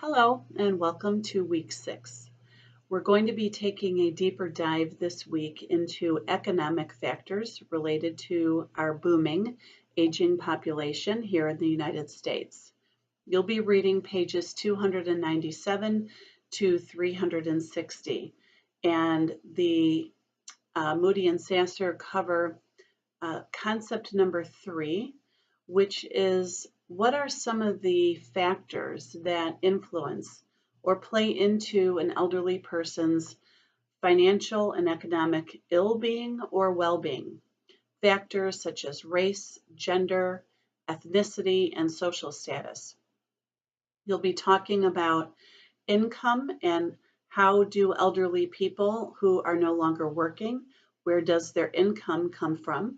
Hello and welcome to week 6. We're going to be taking a deeper dive this week into economic factors related to our booming aging population here in the United States. You'll be reading pages 297 to 360, and the Moody and Sasser cover concept number 3, which is what are some of the factors that influence or play into an elderly person's financial and economic ill-being or well-being. Factors such as race, gender, ethnicity, and social status. You'll be talking about income and how do elderly people who are no longer working, where does their income come from?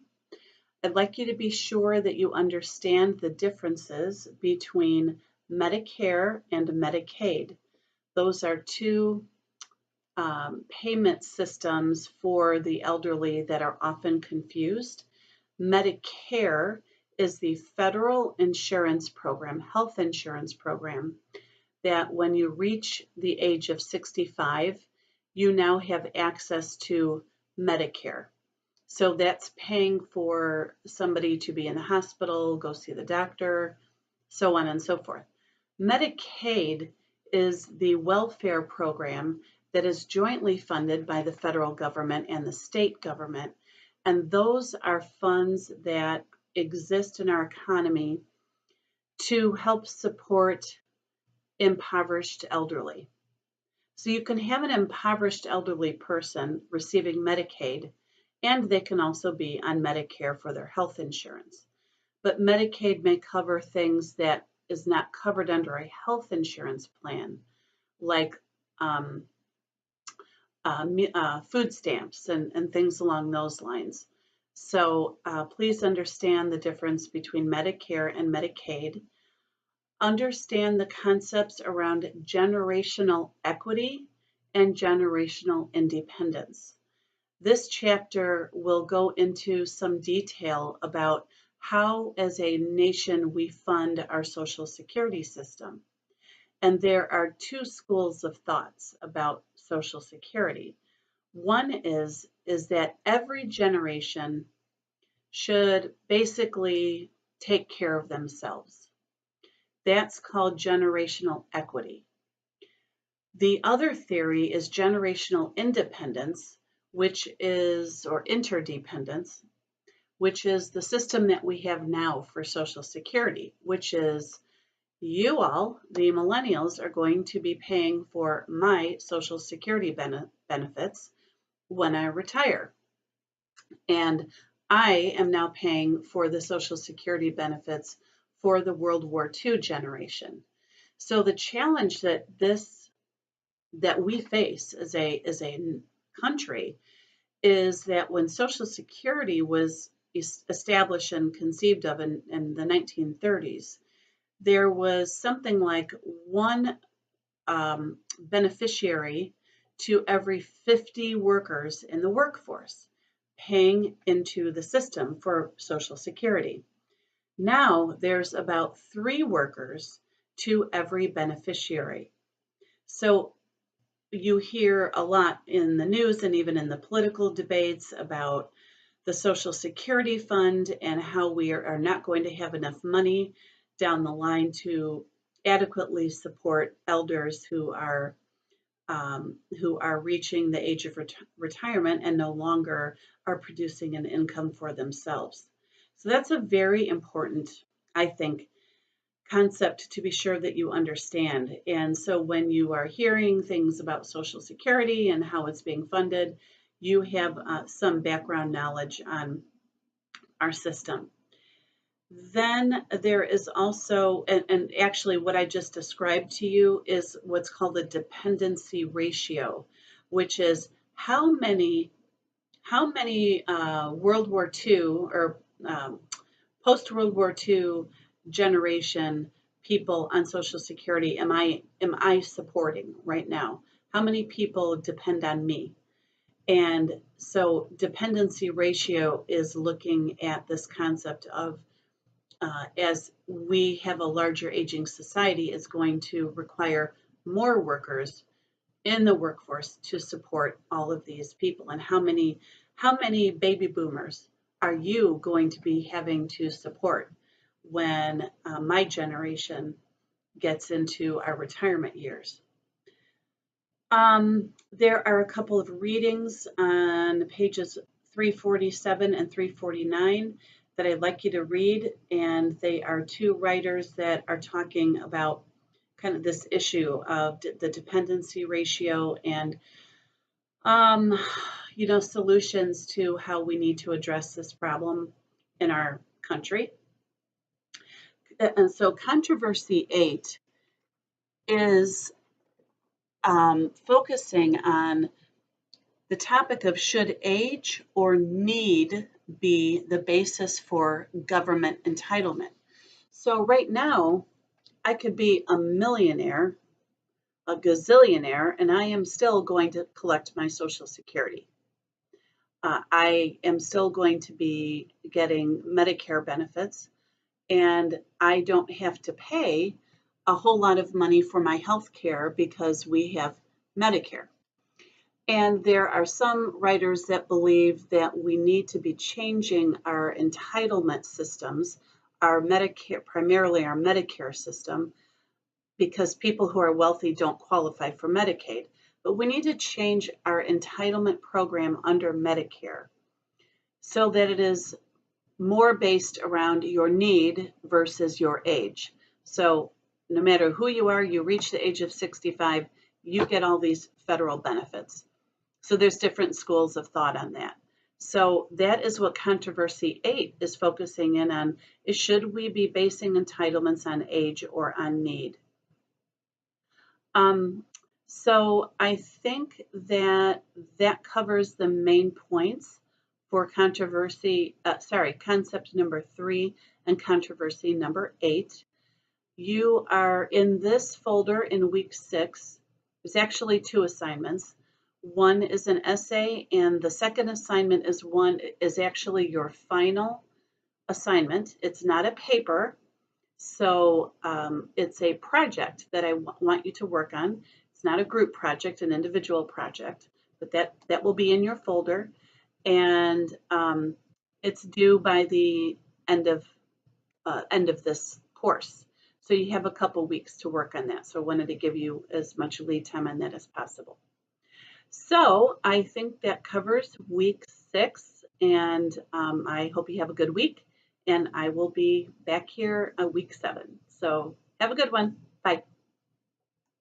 I'd like you to be sure that you understand the differences between Medicare and Medicaid. Those are two payment systems for the elderly that are often confused. Medicare is the federal insurance program, health insurance program, that when you reach the age of 65, you now have access to Medicare. So that's paying for somebody to be in the hospital, go see the doctor, so on and so forth. Medicaid is the welfare program that is jointly funded by the federal government and the state government. And those are funds that exist in our economy to help support impoverished elderly. So you can have an impoverished elderly person receiving Medicaid, and they can also be on Medicare for their health insurance. But Medicaid may cover things that is not covered under a health insurance plan, like food stamps and things along those lines. So please understand the difference between Medicare and Medicaid. Understand the concepts around generational equity and generational independence. This chapter will go into some detail about how, as a nation, we fund our Social Security system. And there are two schools of thoughts about Social Security. One is that every generation should basically take care of themselves. That's called generational equity. The other theory is generational independence, which is, or interdependence, which is the system that we have now for Social Security, which is you all, the millennials, are going to be paying for my Social Security benefits when I retire. And I am now paying for the Social Security benefits for the World War II generation. So the challenge that we face as a country is that when Social Security was established and conceived of in the 1930s, there was something like one beneficiary to every 50 workers in the workforce paying into the system for Social Security. Now there's about 3 workers to every beneficiary. So you hear a lot in the news and even in the political debates about the Social Security Fund and how we are not going to have enough money down the line to adequately support elders who are reaching the age of retirement and no longer are producing an income for themselves. So that's a very important, I think, concept to be sure that you understand. And so when you are hearing things about Social Security and how it's being funded, you have some background knowledge on our system. Then there is also, and actually what I just described to you is what's called the dependency ratio, which is how many World War II or post-World War II generation people on Social Security am I supporting right now? How many people depend on me? And so dependency ratio is looking at this concept of as we have a larger aging society, is going to require more workers in the workforce to support all of these people. And how many baby boomers are you going to be having to support when my generation gets into our retirement years? There are a couple of readings on pages 347 and 349 that I'd like you to read, and they are two writers that are talking about kind of this issue of the dependency ratio and solutions to how we need to address this problem in our country. And so controversy 8 is focusing on the topic of should age or need be the basis for government entitlement. So right now, I could be a millionaire, a gazillionaire, and I am still going to collect my Social Security. I am still going to be getting Medicare benefits, and I don't have to pay a whole lot of money for my health care because we have Medicare. And there are some writers that believe that we need to be changing our entitlement systems, our Medicare, primarily our Medicare system, because people who are wealthy don't qualify for Medicaid. But we need to change our entitlement program under Medicare so that it is more based around your need versus your age. So no matter who you are, you reach the age of 65, you get all these federal benefits. So there's different schools of thought on that. So that is what controversy 8 is focusing in on, is should we be basing entitlements on age or on need? So I think that covers the main points for concept number 3 and controversy number 8. You are in this folder in week 6. There's actually 2 assignments. One is an essay, and the second assignment is actually your final assignment. It's not a paper, so it's a project that I want you to work on. It's not a group project, an individual project, but that will be in your folder, and it's due by the end of this course. So you have a couple weeks to work on that. So I wanted to give you as much lead time on that as possible. So I think that covers week 6, and I hope you have a good week, and I will be back here week 7. So have a good one. Bye.